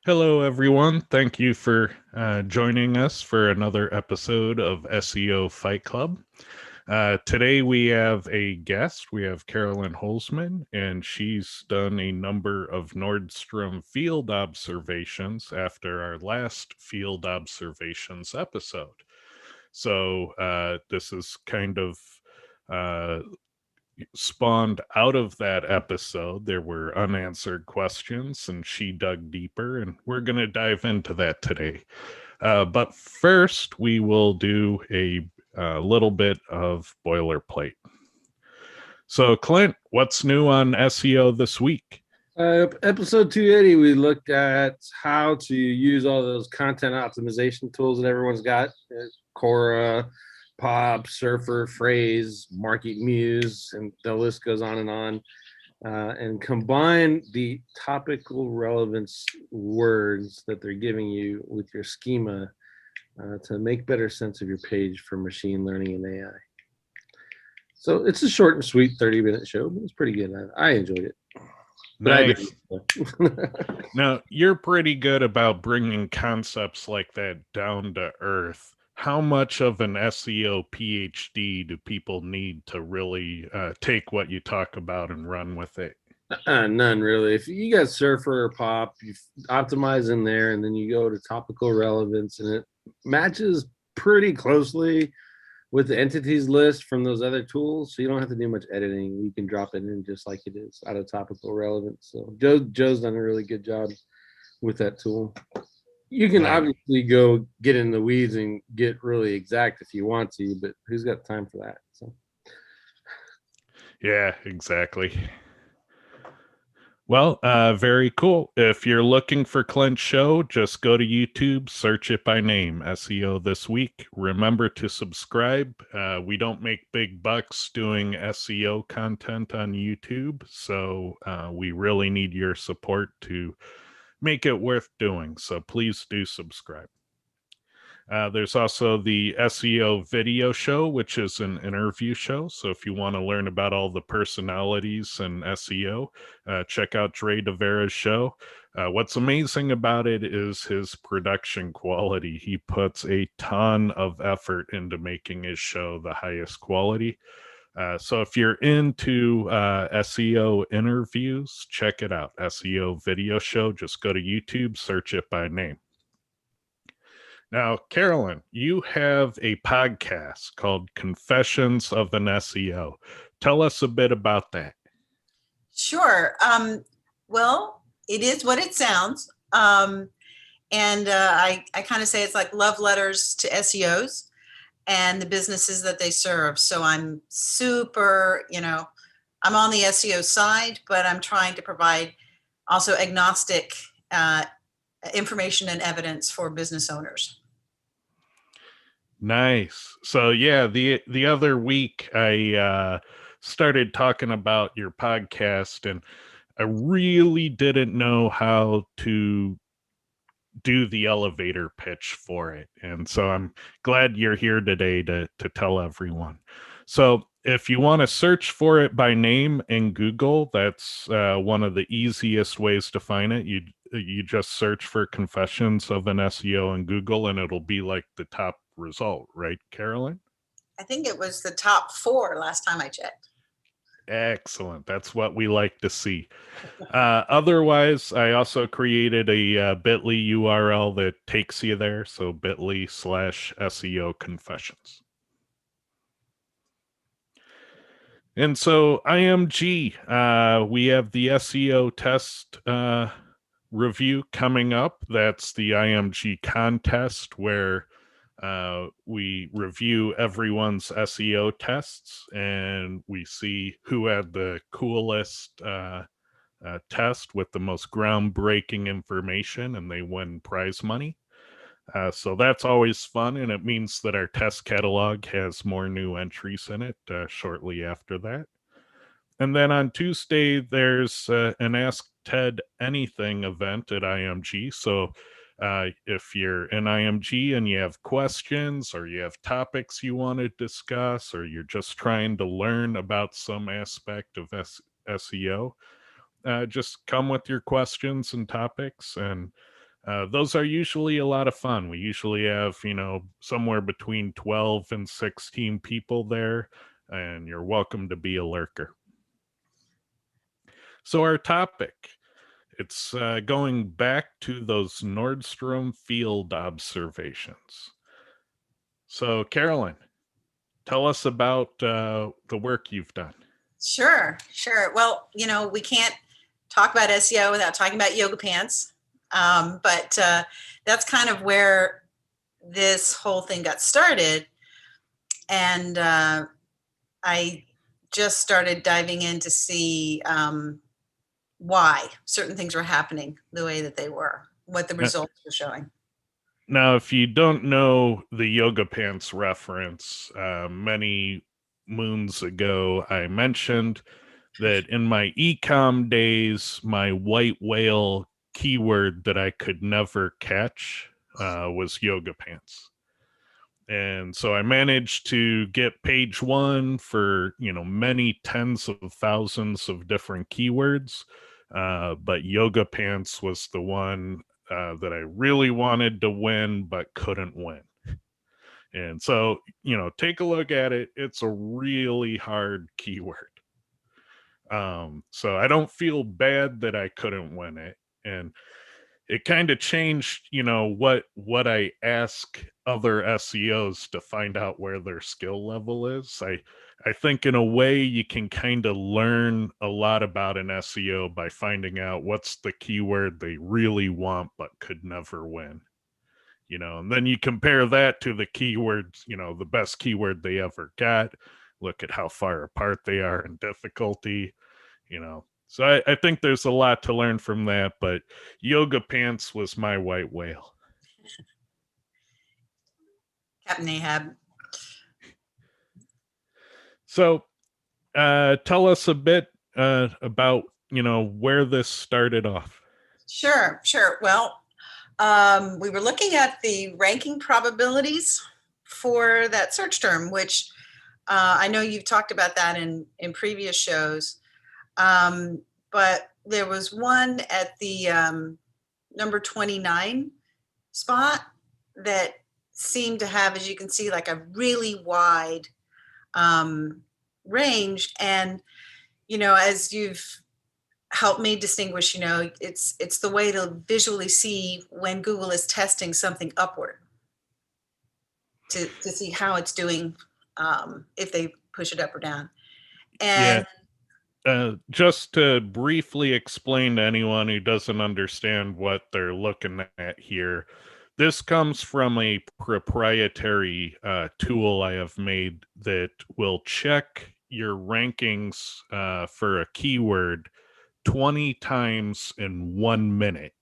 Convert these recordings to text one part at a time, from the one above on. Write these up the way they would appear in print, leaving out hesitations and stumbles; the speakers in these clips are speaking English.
Hello, everyone. Thank you for joining us for another episode of SEO Fight Club. Today we have a guest. We have Carolyn Holzman, and she's done a number of Nordstrom field observations after our last field observations episode. So this is kind of uh, spawned out of that episode. There were unanswered questions, and she dug deeper, and we're going to dive into that today. But first, we will do a little bit of boilerplate. So, Clint, what's new on SEO this week? Episode 280, we looked at how to use all those content optimization tools that everyone's got. Cora, Pop, Surfer, Phrase, Market Muse, and the list goes on and on. And combine the topical relevance words that they're giving you with your schema to make better sense of your page for machine learning and AI. So it's a short and sweet 30-minute show, but it's pretty good. I enjoyed it. But I Nice. didn't. Now, you're pretty good about bringing concepts like that down to earth. How much of an SEO PhD do people need to really take what you talk about and run with it? None really. If you got Surfer or Pop, you optimize in there, and then you go to topical relevance, and it matches pretty closely with the entities list from those other tools. So you don't have to do much editing. You can drop it in just like it is out of topical relevance. So Joe's done a really good job with that tool. You can Nice. obviously go get in the weeds and get really exact if you want to, but who's got time for that? So Yeah, exactly. Well, very cool. If you're looking for Clint's show, just go to YouTube, search it by name, SEO This Week. Remember to subscribe. We don't make big bucks doing SEO content on YouTube, so we really need your support to make it worth doing. So please do subscribe. There's also the SEO video show, which is an interview show. So if you want to learn about all the personalities in SEO, check out Dre DeVera's show. What's amazing about it is his production quality. He puts a ton of effort into making his show the highest quality. So if you're into SEO interviews, check it out. SEO video show. Just go to YouTube, search it by name. Now, Carolyn, you have a podcast called Confessions of an SEO. Tell us a bit about that. Sure. Well, it is what it sounds. And I kind of say it's like love letters to SEOs and the businesses that they serve. So I'm super, I'm on the SEO side, but I'm trying to provide also agnostic information and evidence for business owners. Nice. So yeah, the other week I started talking about your podcast, and I really didn't know how to do the elevator pitch for it. And so I'm glad you're here today to tell everyone. So if you want to search for it by name in Google, that's one of the easiest ways to find it. You just search for Confessions of an SEO in Google, and it'll be like the top result, right, Carolyn? I think it was the top 4 last time I checked. Excellent. That's what we like to see. Otherwise, I also created a bit.ly URL that takes you there. So bit.ly/SEO confessions. And so IMG, we have the SEO test review coming up. That's the IMG contest where we review everyone's SEO tests and we see who had the coolest test with the most groundbreaking information, and they win prize money. So that's always fun, and it means that our test catalog has more new entries in it shortly after that. And then on Tuesday, there's an Ask Ted Anything event at IMG. So if you're in IMG and you have questions or you have topics you want to discuss, or you're just trying to learn about some aspect of SEO, just come with your questions and topics, and Those are usually a lot of fun. We usually have, somewhere between 12 and 16 people there, and you're welcome to be a lurker. So our topic, it's going back to those Nordstrom field observations. So Carolyn, tell us about the work you've done. Sure. Well, we can't talk about SEO without talking about yoga pants. But that's kind of where this whole thing got started. And I just started diving in to see why certain things were happening the way that they were, what the results were showing. Now, if you don't know the yoga pants reference, many moons ago, I mentioned that in my ecom days, my white whale keyword that I could never catch was yoga pants. And so I managed to get page one for, many tens of thousands of different keywords. But yoga pants was the one that I really wanted to win, but couldn't win. And so, take a look at it. It's a really hard keyword. So I don't feel bad that I couldn't win it. And it kind of changed, what I ask other SEOs to find out where their skill level is. I think in a way you can kind of learn a lot about an SEO by finding out what's the keyword they really want but could never win. And then you compare that to the keywords, the best keyword they ever got. Look at how far apart they are in difficulty, So I think there's a lot to learn from that, but yoga pants was my white whale. Captain Ahab. So tell us a bit about, where this started off. Sure. Well, we were looking at the ranking probabilities for that search term, which I know you've talked about that in previous shows. But there was one at the number 29 spot that seemed to have, as you can see, like a really wide range. And, as you've helped me distinguish, it's the way to visually see when Google is testing something upward to see how it's doing, if they push it up or down. And just to briefly explain to anyone who doesn't understand what they're looking at here, this comes from a proprietary tool I have made that will check your rankings for a keyword 20 times in 1 minute.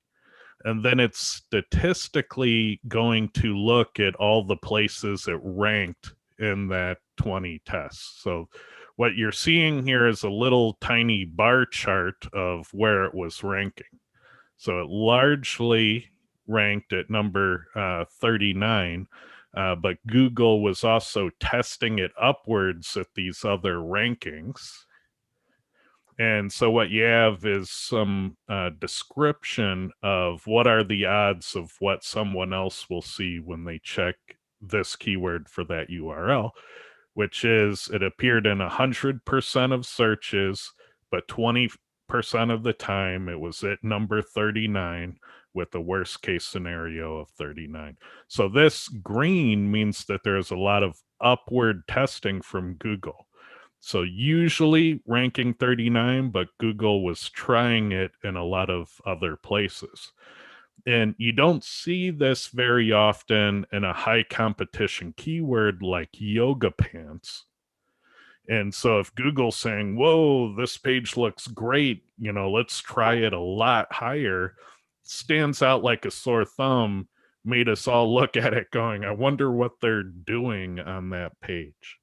And then it's statistically going to look at all the places it ranked in that 20 tests. So what you're seeing here is a little tiny bar chart of where it was ranking. So it largely ranked at number 39, but Google was also testing it upwards at these other rankings. And so what you have is some description of what are the odds of what someone else will see when they check this keyword for that URL, which is it appeared in 100% of searches, but 20% of the time it was at number 39 with the worst case scenario of 39. So this green means that there's a lot of upward testing from Google. So usually ranking 39, but Google was trying it in a lot of other places. And you don't see this very often in a high competition keyword like yoga pants. And so if Google's saying, whoa, this page looks great, let's try it a lot higher, stands out like a sore thumb, made us all look at it going, I wonder what they're doing on that page.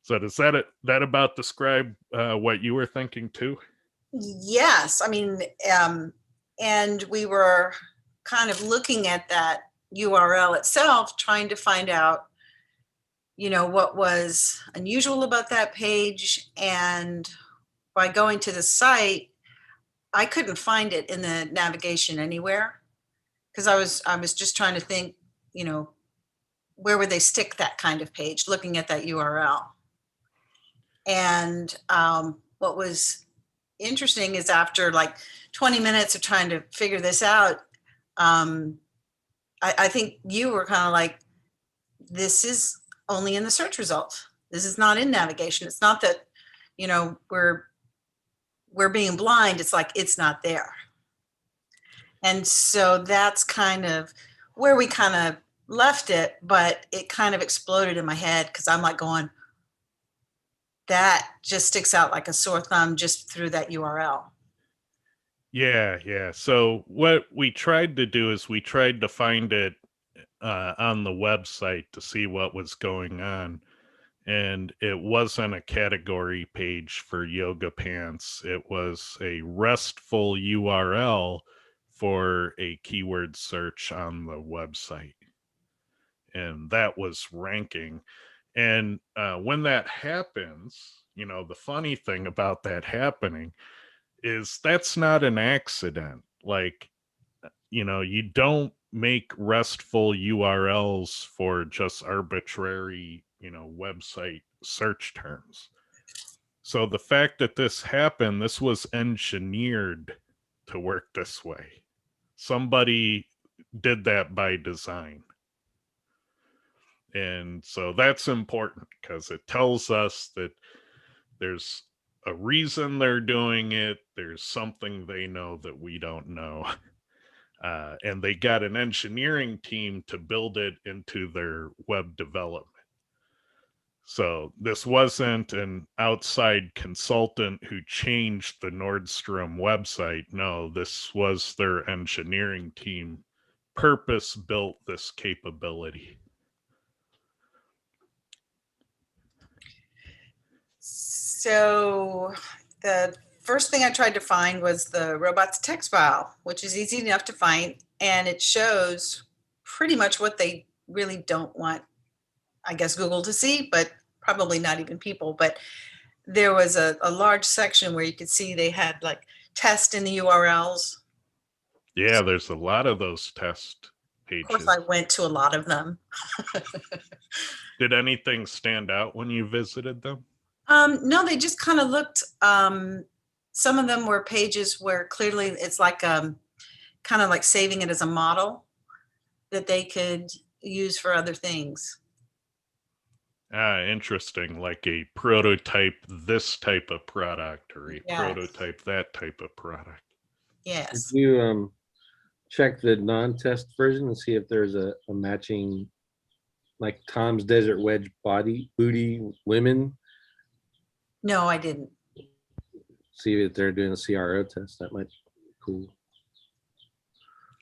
So does that about describe what you were thinking too? Yes. I mean, and we were kind of looking at that URL itself, trying to find out, what was unusual about that page. And by going to the site, I couldn't find it in the navigation anywhere. because I was just trying to think, you know, where would they stick that kind of page, looking at that URL. And what was interesting is after like 20 minutes of trying to figure this out, I think you were kind of like, this is only in the search results. This is not in navigation. It's not that, you know, we're being blind. It's like, it's not there. And so that's kind of where we kind of left it, but it kind of exploded in my head because I'm like going, that just sticks out like a sore thumb just through that URL. Yeah. So what we tried to do is we tried to find it on the website to see what was going on. And it wasn't a category page for yoga pants. It was a RESTful URL for a keyword search on the website. And that was ranking. And when that happens, you know, the funny thing about that happening is that's not an accident. Like, you know, you don't make RESTful URLs for just arbitrary, you know, website search terms. So the fact that this happened, this was engineered to work this way. Somebody did that by design. And so that's important because it tells us that there's a reason they're doing it. There's something they know that we don't know. And they got an engineering team to build it into their web development. So this wasn't an outside consultant who changed the Nordstrom website. No, this was their engineering team purpose built this capability. So the first thing I tried to find was the robots text file, which is easy enough to find. And it shows pretty much what they really don't want, I guess, Google to see, but probably not even people. But there was a large section where you could see they had like test in the URLs. Yeah, there's a lot of those test pages. Of course, I went to a lot of them. Did anything stand out when you visited them? No, they just kind of looked, some of them were pages where clearly it's like kind of like saving it as a model that they could use for other things. Interesting, like a prototype this type of product or a Yes. prototype that type of product. Yes. Did you check the non-test version and see if there's a matching, like Tom's Desert Wedge booty women? No, I didn't. See if they're doing a CRO test. That might be cool.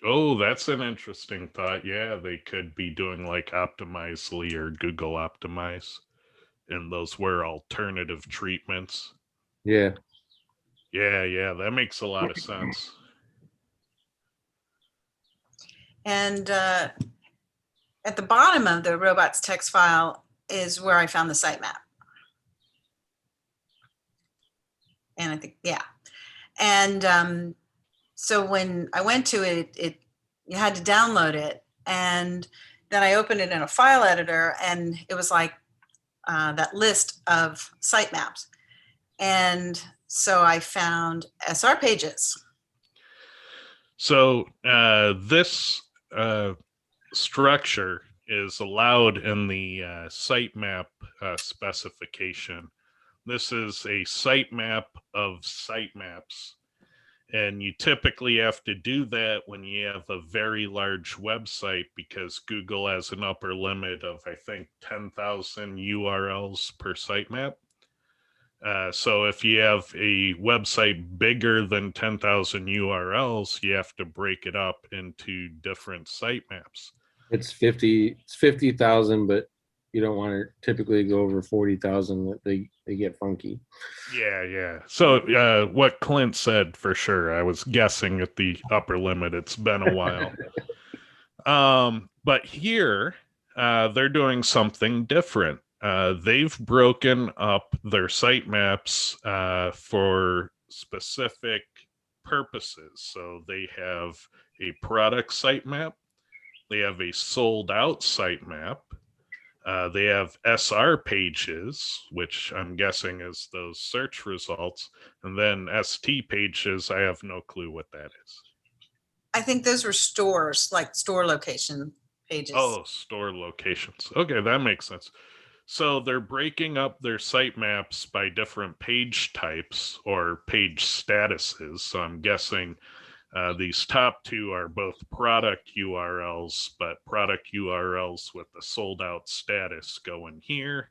Oh, that's an interesting thought. Yeah, they could be doing like Optimizely or Google Optimize, and those were alternative treatments. Yeah. Yeah, that makes a lot of sense. And at the bottom of the robots text file is where I found the sitemap. And I think, yeah. And so when I went to it, you had to download it. And then I opened it in a file editor, and it was like that list of sitemaps. And so I found SR pages. So this structure is allowed in the sitemap specification. This is a sitemap of sitemaps. And you typically have to do that when you have a very large website because Google has an upper limit of, I think, 10,000 URLs per sitemap. So if you have a website bigger than 10,000 URLs, you have to break it up into different sitemaps. It's 50,000, but you don't want to typically go over 40,000. They get funky. Yeah. So what Clint said for sure, I was guessing at the upper limit. It's been a while. But here they're doing something different. They've broken up their sitemaps for specific purposes. So they have a product sitemap, they have a sold out sitemap, they have SR pages, which I'm guessing is those search results, and then ST pages. I have no clue what that is. I think those were stores, like store location pages. Oh, store locations. Okay, that makes sense. So they're breaking up their sitemaps by different page types or page statuses. So I'm guessing these top two are both product URLs, but product URLs with the sold out status go in here,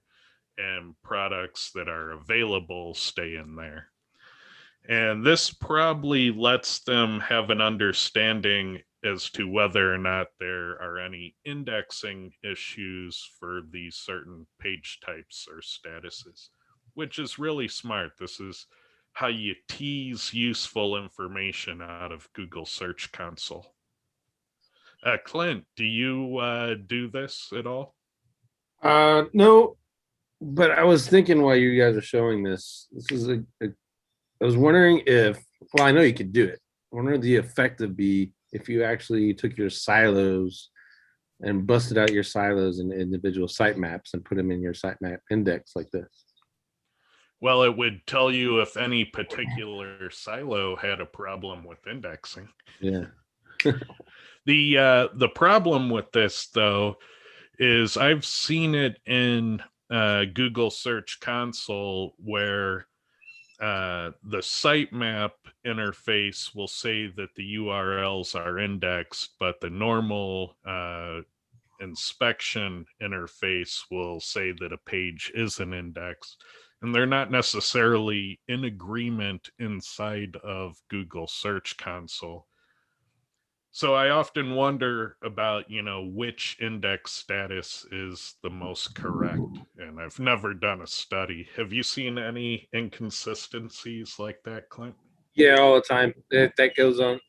and products that are available stay in there. And this probably lets them have an understanding as to whether or not there are any indexing issues for these certain page types or statuses, which is really smart. This is how you tease useful information out of Google Search Console. Clint, do you do this at all? No, but I was thinking while you guys are showing this, I was wondering if, well, I know you could do it. I wonder the effect would be if you actually took your silos and busted out your silos in individual sitemaps and put them in your sitemap index like this. Well, it would tell you if any particular silo had a problem with indexing. Yeah. The problem with this, though, is I've seen it in Google Search Console where the sitemap interface will say that the URLs are indexed, but the normal inspection interface will say that a page isn't indexed. And they're not necessarily in agreement inside of Google Search Console. So I often wonder about, which index status is the most correct. And I've never done a study. Have you seen any inconsistencies like that, Clint? Yeah, all the time. That goes on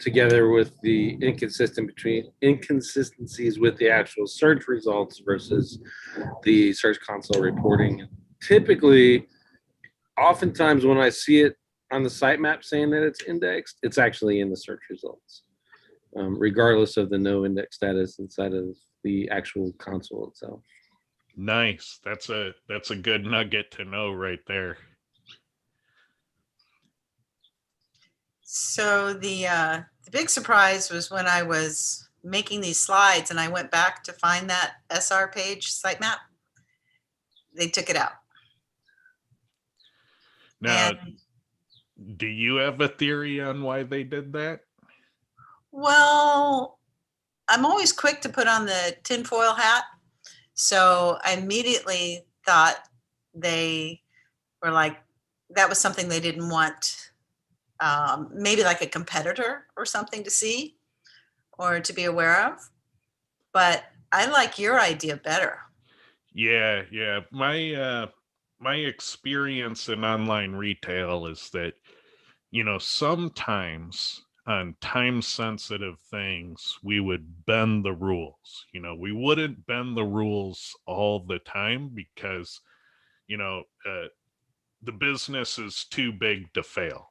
together with the inconsistencies with the actual search results versus the Search Console reporting. Typically, oftentimes when I see it on the sitemap saying that it's indexed, it's actually in the search results, regardless of the no index status inside of the actual console itself. Nice. That's a good nugget to know right there. So the big surprise was when I was making these slides and I went back to find that SR page sitemap. They took it out. Now, do you have a theory on why they did that? Well, I'm always quick to put on the tinfoil hat. So I immediately thought they were like, that was something they didn't want, maybe like a competitor or something to see or to be aware of. But I like your idea better. Yeah. My experience in online retail is that, sometimes on time sensitive things, we would bend the rules. We wouldn't bend the rules all the time because, the business is too big to fail.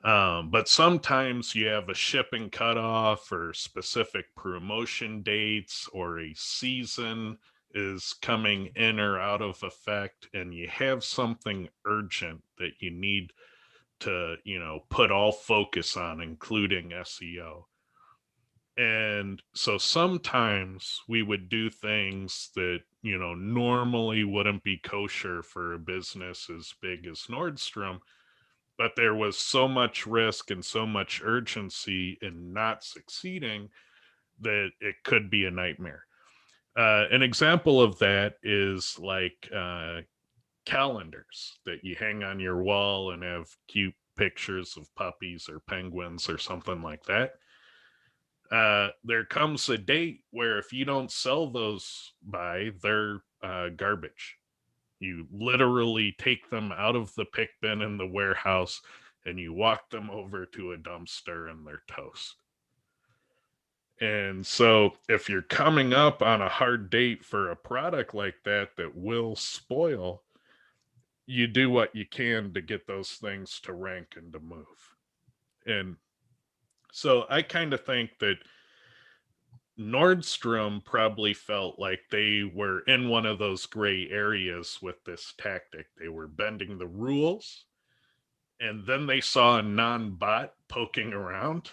But sometimes you have a shipping cutoff or specific promotion dates or a season is coming in or out of effect, and you have something urgent that you need to, put all focus on, including SEO. And so sometimes we would do things that, normally wouldn't be kosher for a business as big as Nordstrom, but there was so much risk and so much urgency in not succeeding that it could be a nightmare. An example of that is like calendars that you hang on your wall and have cute pictures of puppies or penguins or something like that. There comes a date where if you don't sell those by, they're garbage. You literally take them out of the pick bin in the warehouse and you walk them over to a dumpster and they're toast. And so if you're coming up on a hard date for a product like that that will spoil, you do what you can to get those things to rank and to move. And so I kind of think that Nordstrom probably felt like they were in one of those gray areas with this tactic. They were bending the rules, and then they saw a non-bot poking around,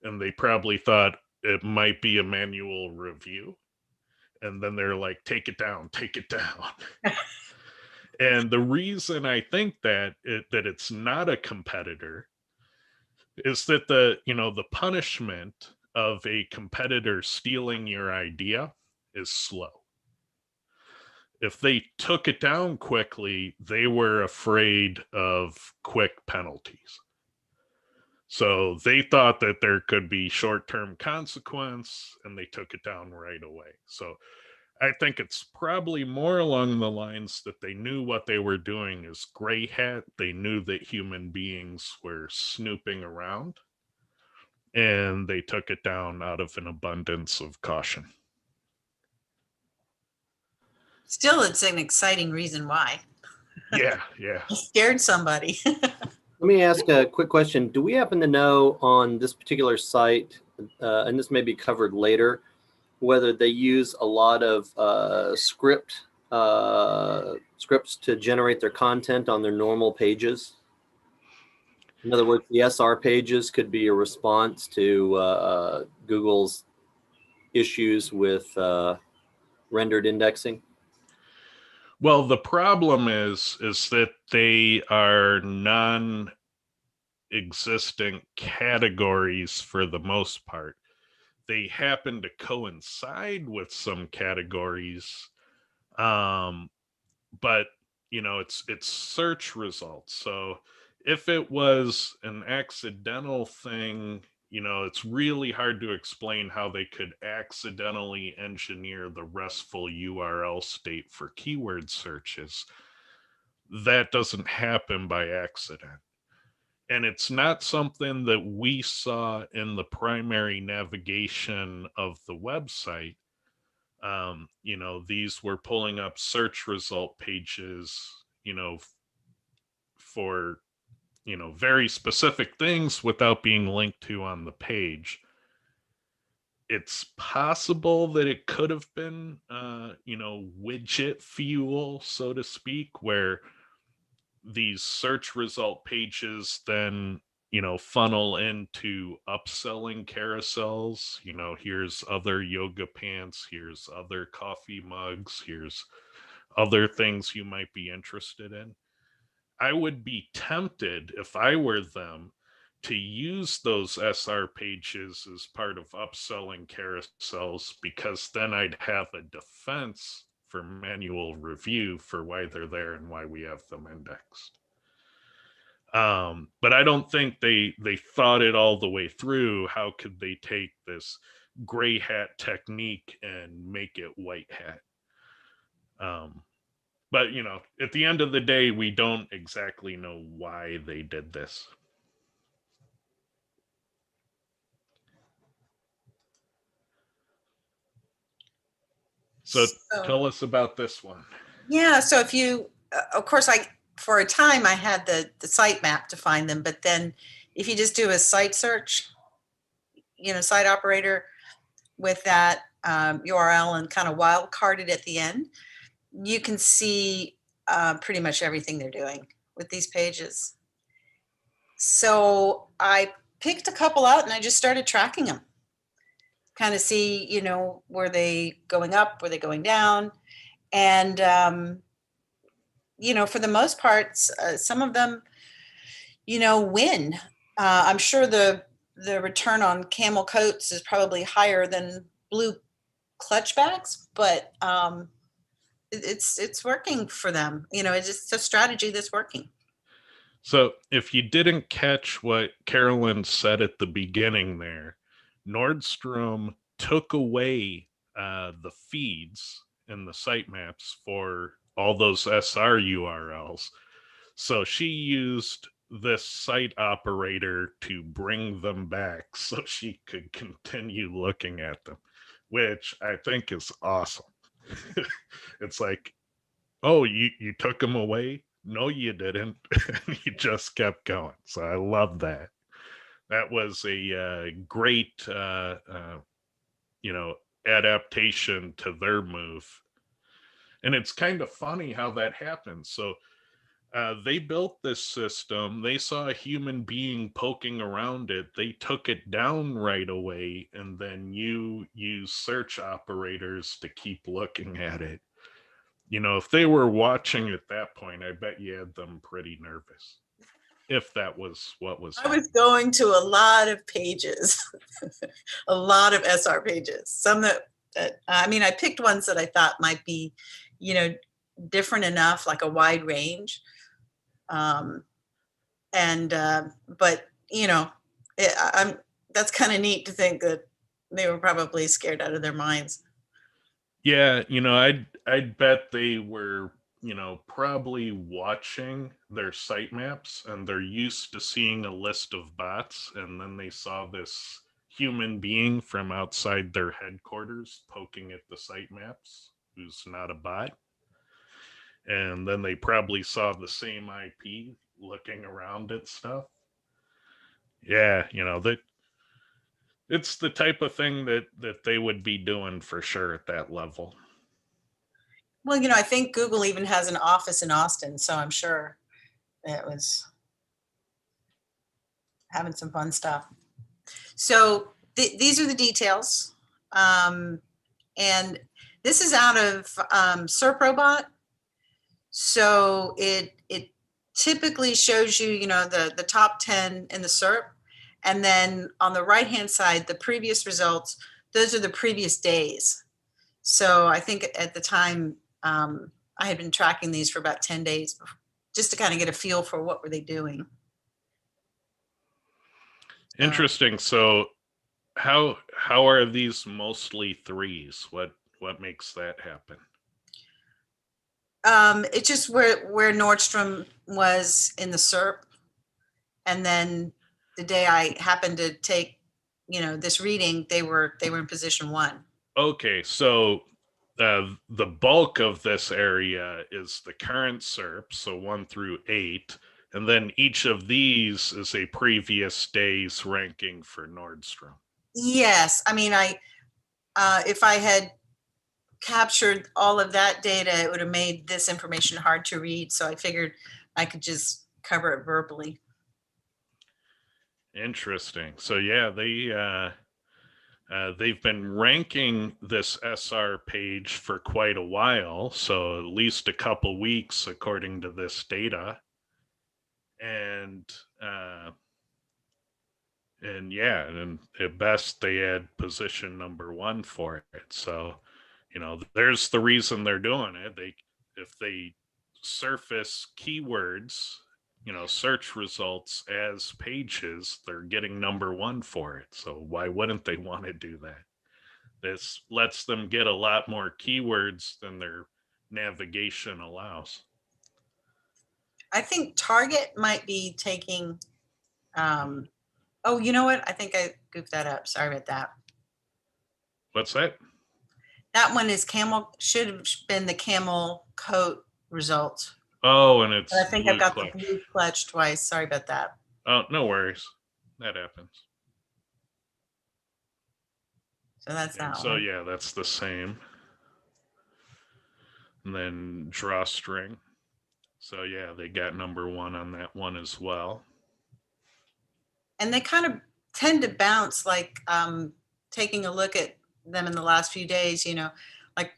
and they probably thought it might be a manual review. And then they're like, take it down, take it down. And the reason I think that it's not a competitor is that the punishment of a competitor stealing your idea is slow. If they took it down quickly, they were afraid of quick penalties. So they thought that there could be short-term consequence, and they took it down right away. So I think it's probably more along the lines that they knew what they were doing is gray hat. They knew that human beings were snooping around, and they took it down out of an abundance of caution. Still, it's an exciting reason why. Yeah. I scared somebody. Let me ask a quick question. Do we happen to know on this particular site, and this may be covered later, whether they use a lot of scripts to generate their content on their normal pages? In other words, the SR pages could be a response to Google's issues with rendered indexing. Well, the problem is that they are non-existent categories for the most part. They happen to coincide with some categories, but it's search results. So if it was an accidental thing, it's really hard to explain how they could accidentally engineer the RESTful URL state for keyword searches. That doesn't happen by accident. And it's not something that we saw in the primary navigation of the website. These were pulling up search result pages, for very specific things without being linked to on the page. It's possible that it could have been widget fuel, so to speak, where these search result pages then funnel into upselling carousels. Here's other yoga pants, here's other coffee mugs, here's other things you might be interested in. I would be tempted, if I were them, to use those SR pages as part of upselling carousels, because then I'd have a defense for manual review for why they're there and why we have them indexed. But I don't think they thought it all the way through. How could they take this gray hat technique and make it white hat? But at the end of the day, we don't exactly know why they did this. So tell us about this one. Yeah, so if you, of course, for a time I had the sitemap to find them, but then if you just do a site search, site operator with that URL and kind of wildcard it at the end, you can see pretty much everything they're doing with these pages. So I picked a couple out and I just started tracking them, kind of see, were they going up, were they going down? And, for the most part, some of them, win. I'm sure the return on camel coats is probably higher than blue clutch bags, but it's working for them. It's just a strategy that's working. So if you didn't catch what Carolyn said at the beginning there, Nordstrom took away the feeds in the sitemaps for all those SR URLs. So she used this site operator to bring them back so she could continue looking at them, which I think is awesome. It's like, oh, you took them away? no, you didn't. And he just kept going. So I love that. That was a great, adaptation to their move. And it's kind of funny how that happens. So they built this system. They saw a human being poking around it. They took it down right away. And then you use search operators to keep looking at it. If they were watching at that point, I bet you had them pretty nervous. If that was what was I happening. was going to a lot of pages, a lot of SR pages. Some that I picked ones that I thought might be, different enough, like a wide range. But that's kind of neat to think that they were probably scared out of their minds. Yeah, I'd bet they were, probably watching their sitemaps, and they're used to seeing a list of bots, and then they saw this human being from outside their headquarters poking at the sitemaps, who's not a bot. And then they probably saw the same IP looking around at stuff. Yeah, that it's the type of thing that they would be doing for sure at that level. Well, I think Google even has an office in Austin, so I'm sure it was having some fun stuff. So these are the details. And this is out of SERProbot. So it typically shows you, the top 10 in the SERP. And then on the right-hand side, the previous results, those are the previous days. So I think at the time, I had been tracking these for about 10 days just to kind of get a feel for what were they doing. Interesting. So how are these mostly threes? What makes that happen? It's just where Nordstrom was in the SERP. And then the day I happened to take, this reading, they were in position 1. Okay, so the bulk of this area is the current SERP, so 1 through 8, and then each of these is a previous day's ranking for Nordstrom. Yes, if I had captured all of that data, it would have made this information hard to read. So I figured I could just cover it verbally. Interesting. So yeah, they've been ranking this SR page for quite a while, so at least a couple weeks according to this data. And at best they had position number 1 for it. So, there's the reason they're doing it. If they surface keywords, search results as pages, they're getting number 1 for it. So why wouldn't they want to do that? This lets them get a lot more keywords than their navigation allows. I think Target might be taking, oh, you know what? I think I goofed that up. Sorry about that. What's that? That one is should have been the camel coat result. Oh, and it's But I think I've got clutch. the blue clutch twice. Sorry about that. Oh, no worries. That happens. So that's that So one. yeah, that's the same. And then drawstring. So yeah, they got number 1 on that one as well. And they kind of tend to bounce, like taking a look at them in the last few days, like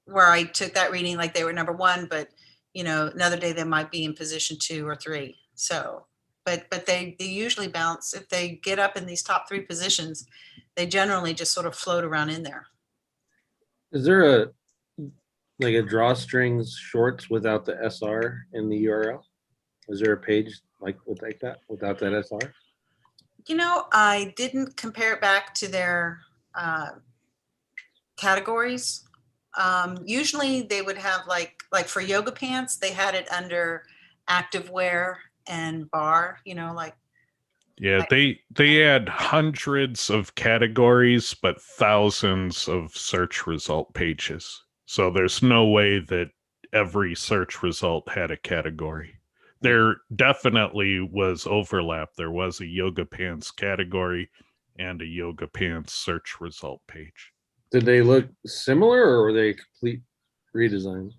where I took that reading, like they were number 1, but another day they might be in position 2 or 3. So, but they usually bounce. If they get up in these top 3 positions, they generally just sort of float around in there. Is there a drawstrings shorts without the SR in the URL? Is there a page like that without that SR? I didn't compare it back to their categories. Usually they would have like for yoga pants, they had it under activewear and bar, Yeah, they had hundreds of categories, but thousands of search result pages. So there's no way that every search result had a category. There definitely was overlap. There was a yoga pants category and a yoga pants search result page. Did they look similar, or were they complete redesigns?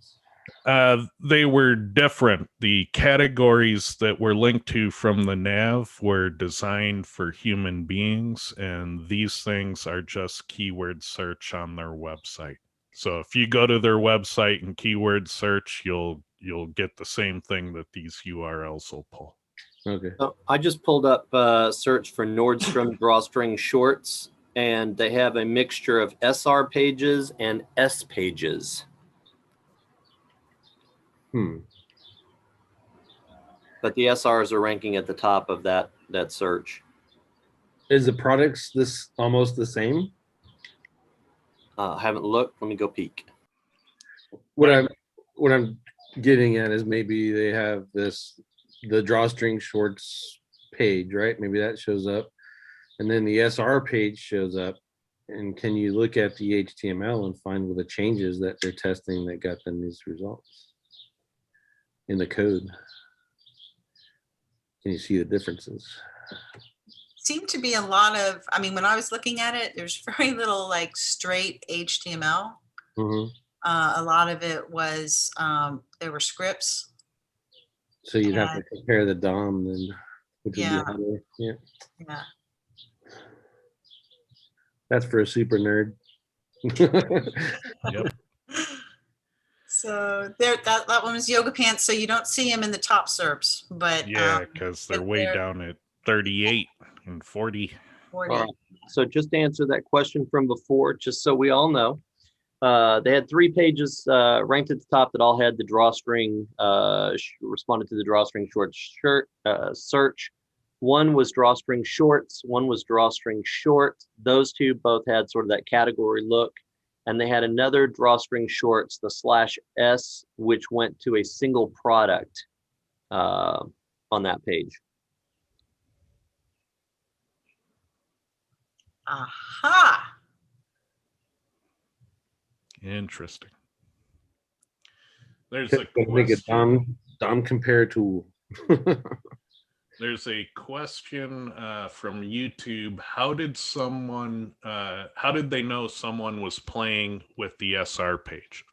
They were different. The categories that were linked to from the nav were designed for human beings, and these things are just keyword search on their website. So if you go to their website and keyword search, you'll get the same thing that these URLs will pull. Okay. So I just pulled up search for Nordstrom drawstring shorts, and they have a mixture of SR pages and S pages. But the SRs are ranking at the top of that search. Is the products this almost the same? I haven't looked. Let me go peek. What I'm getting at is maybe they have the drawstring shorts page, right? Maybe that shows up, and then the SR page shows up. And can you look at the HTML and find what the changes that they're testing that got them these results in the code? Can you see the differences? Seemed to be a lot of, I mean, when I was looking at it, there's very little like straight HTML. Mm-hmm. A lot of it was, there were scripts. So you'd have to compare the DOM then, which would be harder. Yeah. Yeah. That's for a super nerd. Yep. So there, that one was yoga pants. So you don't see them in the top SERPs, but Yeah, because they're way down at 38 and 40. 40. All right. So just to answer that question from before, just so we all know, they had 3 pages ranked at the top that all had the drawstring, responded to the drawstring short search. One was drawstring shorts, one was drawstring short. Those two both had sort of that category look. And they had another drawstring shorts, the /S, which went to a single product on that page. Aha. Interesting. There's a Make a question. DOM compare tool. There's a question from YouTube. How did they know someone was playing with the SR page?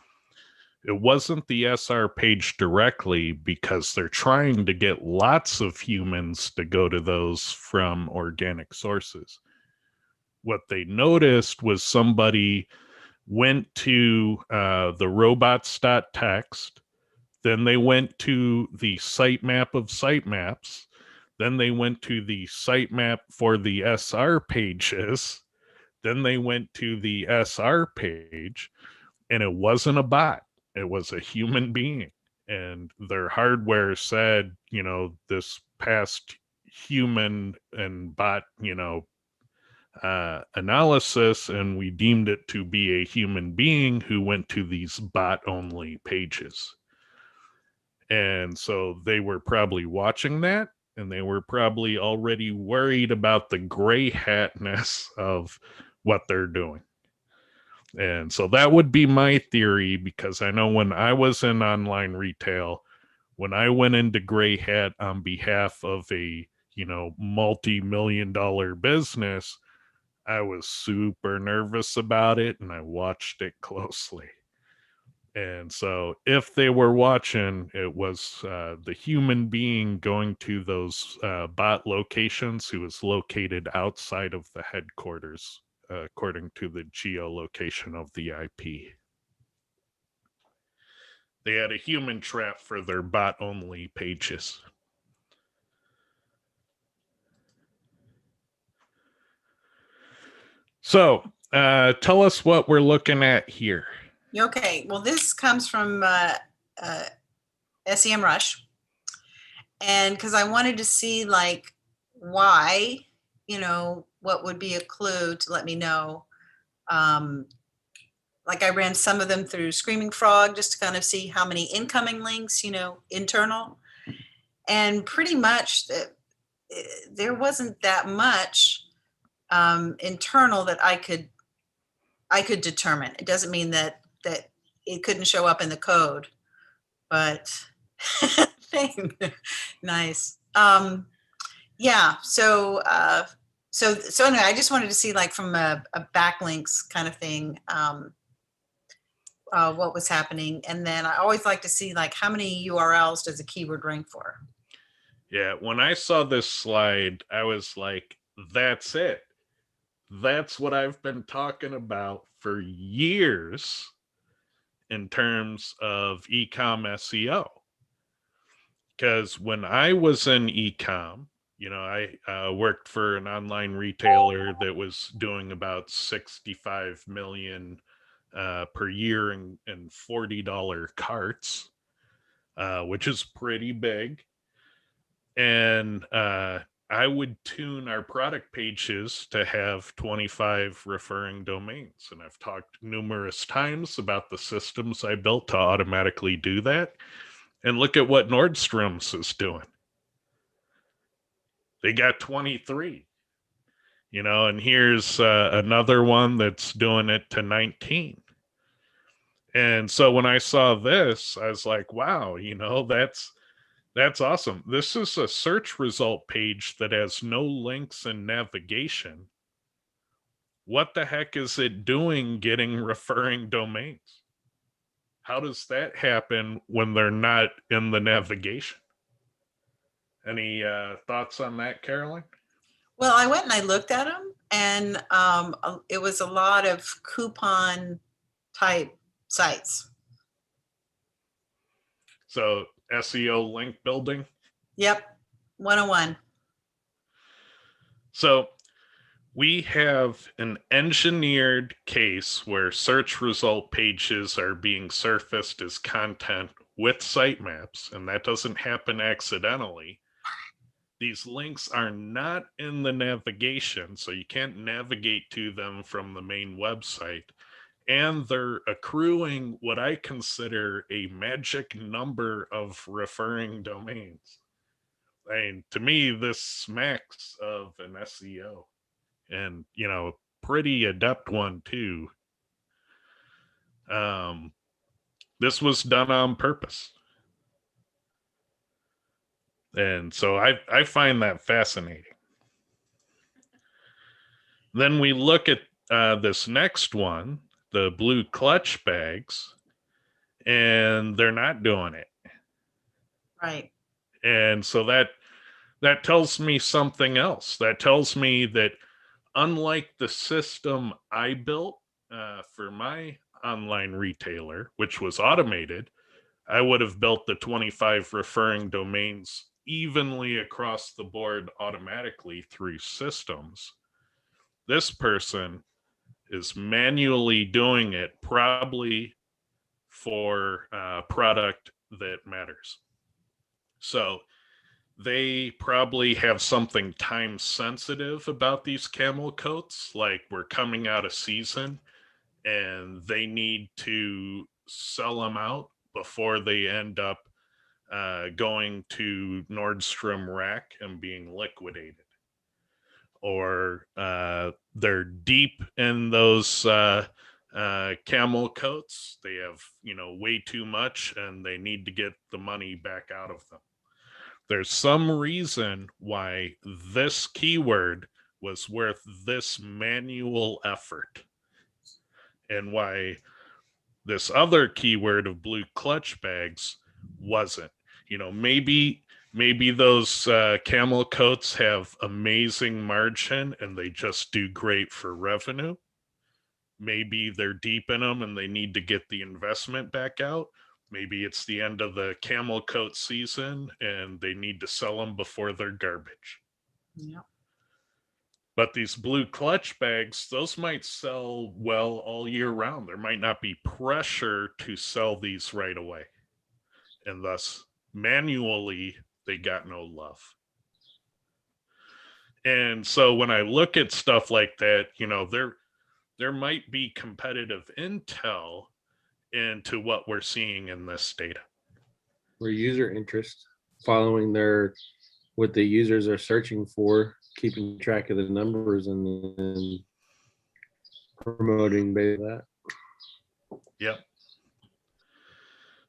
It wasn't the SR page directly because they're trying to get lots of humans to go to those from organic sources. What they noticed was somebody went to the robots.txt, then they went to the sitemap of sitemaps, then they went to the sitemap for the SR pages, then they went to the SR page, and it wasn't a bot. It was a human being. And their hardware said, this past human and bot, analysis, and we deemed it to be a human being who went to these bot-only pages. And so they were probably watching that, and they were probably already worried about the gray hatness of what they're doing. And so that would be my theory, because I know when I was in online retail, when I went into gray hat on behalf of a, multi-million-dollar business, I was super nervous about it, and I watched it closely. And so if they were watching, it was the human being going to those bot locations who was located outside of the headquarters, according to the geolocation of the IP. They had a human trap for their bot-only pages. So tell us what we're looking at here. Okay, well, this comes from SEMrush, and because I wanted to see like why, what would be a clue to let me know. Like I ran some of them through Screaming Frog just to kind of see how many incoming links, internal, and pretty much there wasn't that much internal that I could determine. It doesn't mean that it couldn't show up in the code, but thing. Nice. Yeah. So anyway, I just wanted to see like from a backlinks kind of thing, what was happening. And then I always like to see like how many URLs does a keyword rank for? Yeah, when I saw this slide, I was like, that's it. That's what I've been talking about for years in terms of ecom SEO. Because when I was in ecom, I worked for an online retailer that was doing about 65 million per year in $40 carts, which is pretty big. And I would tune our product pages to have 25 referring domains. And I've talked numerous times about the systems I built to automatically do that. And look at what Nordstrom's is doing. They got 23, and here's another one that's doing it to 19. And so when I saw this, I was like, wow, that's awesome. This is a search result page that has no links and navigation. What the heck is it doing getting referring domains? How does that happen when they're not in the navigation? Any thoughts on that, Caroline? Well, I went and I looked at them, and it was a lot of coupon type sites. So SEO link building? Yep, 101. So we have an engineered case where search result pages are being surfaced as content with sitemaps, and that doesn't happen accidentally. These links are not in the navigation, so you can't navigate to them from the main website. And they're accruing what I consider a magic number of referring domains. I mean, to me, this smacks of an SEO, and pretty adept one too. This was done on purpose. And so I find that fascinating. Then we look at this next one, the blue clutch bags, and they're not doing it. Right. And so that tells me something else. That tells me that unlike the system I built for my online retailer, which was automated, I would have built the 25 referring domains evenly across the board automatically through systems. This person is manually doing it, probably for a product that matters. So they probably have something time sensitive about these camel coats, like we're coming out of season and they need to sell them out before they end up going to Nordstrom rack and being liquidated. Or they're deep in those camel coats. They have, way too much and they need to get the money back out of them. There's some reason why this keyword was worth this manual effort, and why this other keyword of blue clutch bags wasn't. Maybe those camel coats have amazing margin and they just do great for revenue. Maybe they're deep in them and they need to get the investment back out. Maybe it's the end of the camel coat season and they need to sell them before they're garbage. Yeah. But these blue clutch bags, those might sell well all year round. There might not be pressure to sell these right away. And thus, manually, they got no love. And so when I look at stuff like that, there might be competitive intel into what we're seeing in this data. Or user interest, following what the users are searching for, keeping track of the numbers and promoting based on that. Yep.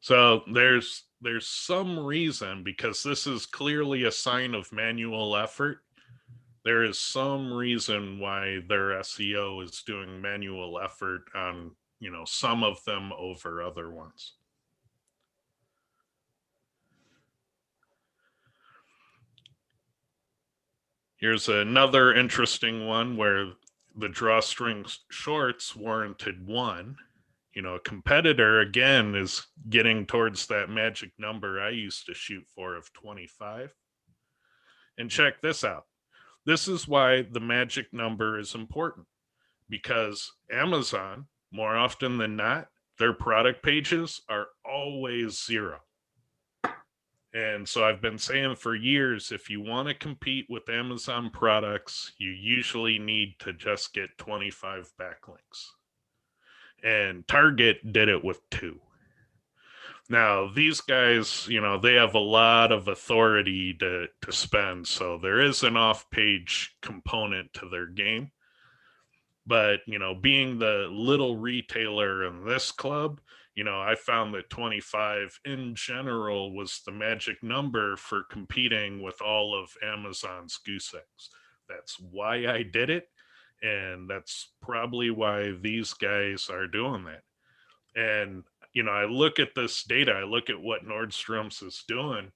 So there's there's some reason, because this is clearly a sign of manual effort. There is some reason why their SEO is doing manual effort on, some of them over other ones. Here's another interesting one where the drawstring shorts warranted 1. A competitor, again, is getting towards that magic number I used to shoot for of 25. And check this out. This is why the magic number is important, because Amazon, more often than not, their product pages are always 0. And so I've been saying for years, if you want to compete with Amazon products, you usually need to just get 25 backlinks. And Target did it with 2. Now, these guys, they have a lot of authority to spend, so there is an off-page component to their game. But, being the little retailer in this club, I found that 25 in general was the magic number for competing with all of Amazon's goose eggs. That's why I did it. And that's probably why these guys are doing that. And, I look at this data, I look at what Nordstrom's is doing,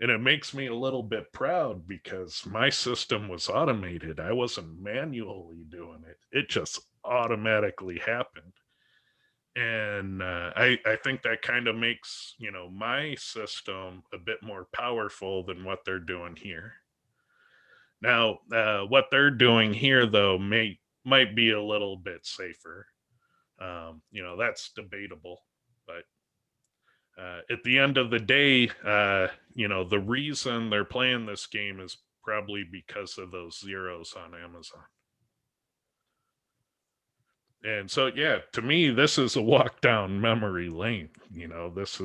and it makes me a little bit proud because my system was automated. I wasn't manually doing it. It just automatically happened. And I think that kind of makes, my system a bit more powerful than what they're doing here. Now, what they're doing here, though, might be a little bit safer. That's debatable. But at the end of the day, the reason they're playing this game is probably because of those zeros on Amazon. And so, yeah, to me, this is a walk down memory lane. This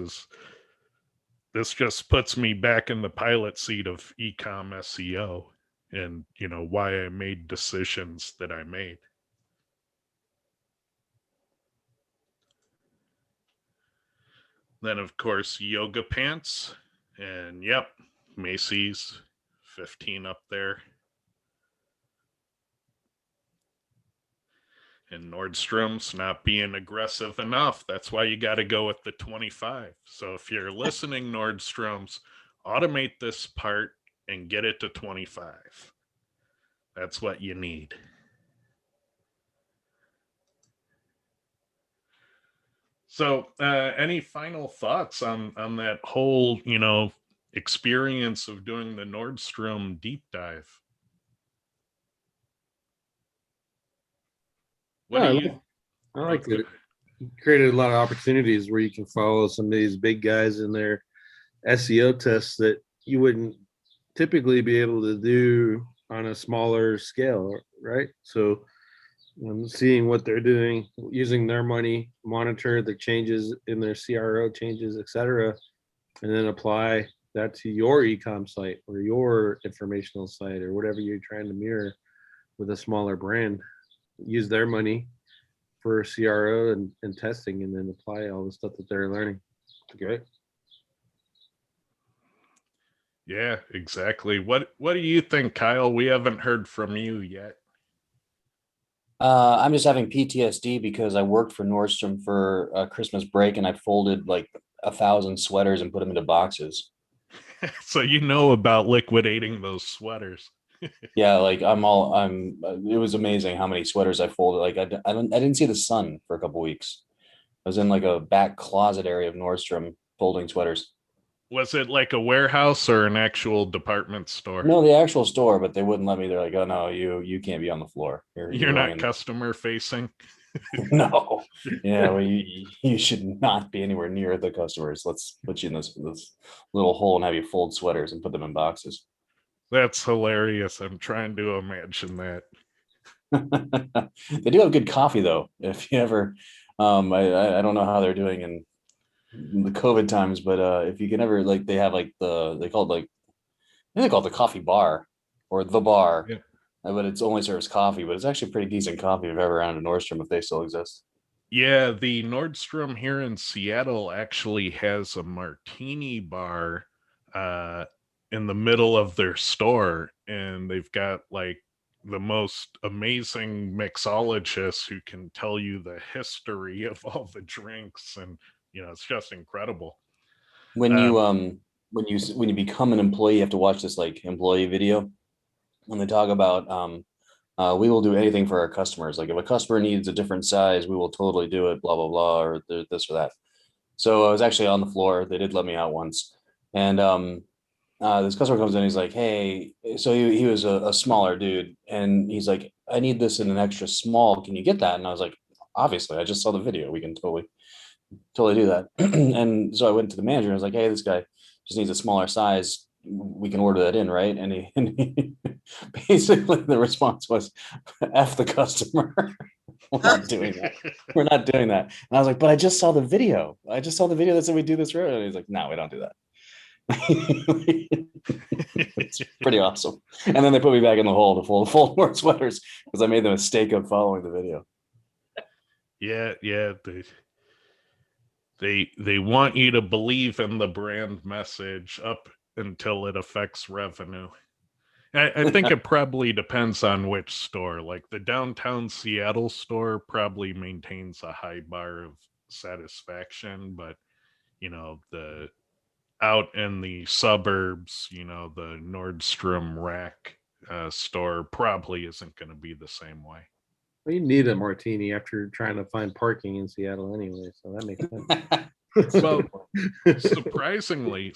just puts me back in the pilot seat of ecom SEO and, why I made decisions that I made. Then, of course, yoga pants. And, yep, Macy's, 15 up there. And Nordstrom's not being aggressive enough. That's why you got to go with the 25. So if you're listening, Nordstrom's, automate this part and get it to 25. That's what you need. So any final thoughts on that whole, experience of doing the Nordstrom deep dive? I like that it created a lot of opportunities where you can follow some of these big guys in their SEO tests that you wouldn't typically be able to do on a smaller scale, right? So seeing what they're doing, using their money, monitor the changes in their CRO changes, etc., and then apply that to your ecom site or your informational site or whatever you're trying to mirror with a smaller brand. Use their money for CRO and testing, and then apply all the stuff that they're learning. Great. Yeah, exactly. What do you think, Kyle? We haven't heard from you yet. I'm just having PTSD because I worked for Nordstrom for Christmas break and I folded like 1,000 sweaters and put them into boxes. So about liquidating those sweaters. Yeah, like it was amazing how many sweaters I folded. Like I didn't see the sun for a couple weeks. I was in like a back closet area of Nordstrom folding sweaters. Was it like a warehouse or an actual department store? No, the actual store, but they wouldn't let me. They're like, "Oh no, you can't be on the floor. You're not customer facing." No, yeah, well, you should not be anywhere near the customers. Let's put you in this little hole and have you fold sweaters and put them in boxes. That's hilarious. I'm trying to imagine that. They do have good coffee though. If you ever, I don't know how they're doing in the COVID times, but if you can ever they have like they call it the coffee bar or the bar, yeah. But it's only serves coffee, but it's actually pretty decent coffee if you've ever around in Nordstrom if they still exist. Yeah, the Nordstrom here in Seattle actually has a martini bar uh, in the middle of their store, and they've got like the most amazing mixologists who can tell you the history of all the drinks, and it's just incredible. When you Um, when you become an employee, you have to watch this like employee video when they talk about we will do anything for our customers. Like if a customer needs a different size, we will totally do it, blah blah blah, or this or that. So I was actually on the floor. They did let me out once, and this customer comes in. He's like, "Hey," so he was a smaller dude, and he's like, "I need this in an extra small. Can you get that?" And I was like, "Obviously, I just saw the video. We can totally do that." And so I went to the manager and I was like, "Hey, this guy just needs a smaller size. We can order that in, right?" And he basically the response was, "F the customer." We're not doing that. We're not doing that. And I was like, "But I just saw the video. I just saw the video that said we do this road." And he's like, "No, we don't do that." It's pretty awesome. And then they put me back in the hole to fold more sweaters because I made the mistake of following the video. yeah, yeah, they want you to believe in the brand message up until it affects revenue. I think it probably depends on which store. Like the downtown Seattle store probably maintains a high bar of satisfaction, but the out in the suburbs, the Nordstrom rack store probably isn't going to be the same way. Well, you need a martini after trying to find parking in Seattle anyway, so that makes sense. Well, surprisingly,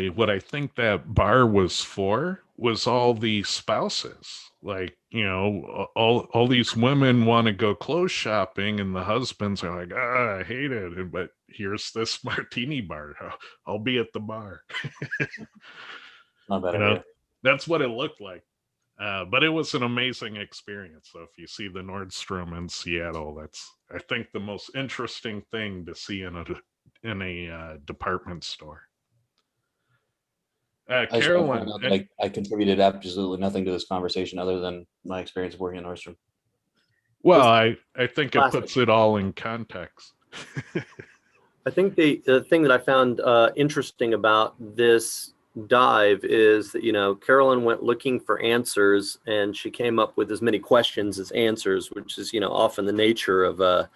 what I think that bar was for was all the spouses. Like, all these women want to go clothes shopping, and the husbands are like, I hate it. But here's this martini bar. I'll be at the bar. Not bad you know, idea. that's what it looked like. But it was an amazing experience. So if you see the Nordstrom in Seattle, that's, I think, the most interesting thing to see in a department store. I just want to Carolyn, point out that I contributed absolutely nothing to this conversation other than my experience of working at Nordstrom. well, I think it Classic. puts it all in context. I think the thing that I found interesting about this dive is that, Carolyn went looking for answers and she came up with as many questions as answers, which is, often the nature of a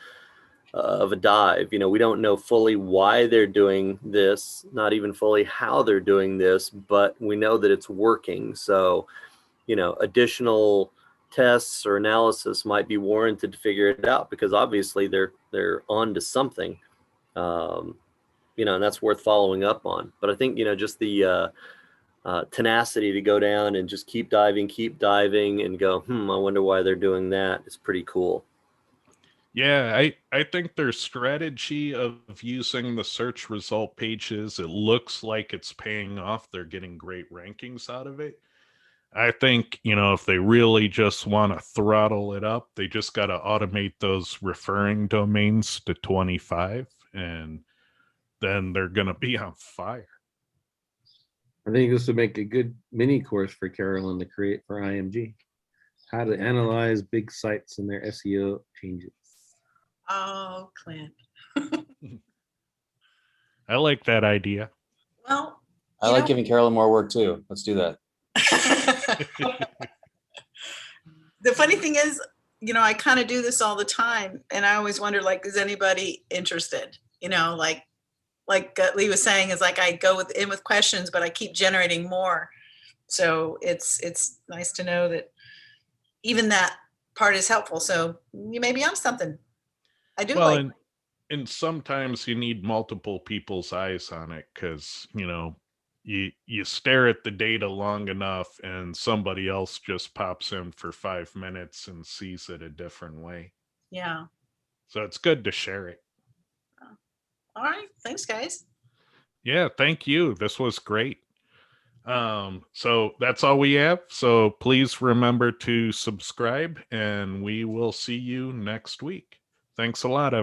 dive. We don't know fully why they're doing this, not even fully how they're doing this, but we know that it's working. So, additional tests or analysis might be warranted to figure it out because obviously they're on to something. And that's worth following up on. But I think, just the tenacity to go down and just keep diving and go, I wonder why they're doing that. It's pretty cool. Yeah, I think their strategy of using the search result pages, it looks like it's paying off. They're getting great rankings out of it. I think, if they really just want to throttle it up, they just got to automate those referring domains to 25, and then they're going to be on fire. I think this would make a good mini course for Carolyn to create for IMG. How to analyze big sites and their SEO changes. Oh, Clint. I like that idea. Well, I like giving Carolyn more work too. Let's do that. the funny thing is, I kind of do this all the time, and I always wonder, like, is anybody interested? Like Lee was saying, is like I go in with questions, but I keep generating more. So it's nice to know that even that part is helpful. So you may be on something. I do like. And sometimes you need multiple people's eyes on it because you stare at the data long enough and somebody else just pops in for 5 minutes and sees it a different way. Yeah. So it's good to share it. All right. Thanks, guys. Yeah, thank you. This was great. So that's all we have. So please remember to subscribe and we will see you next week. Thanks a lot,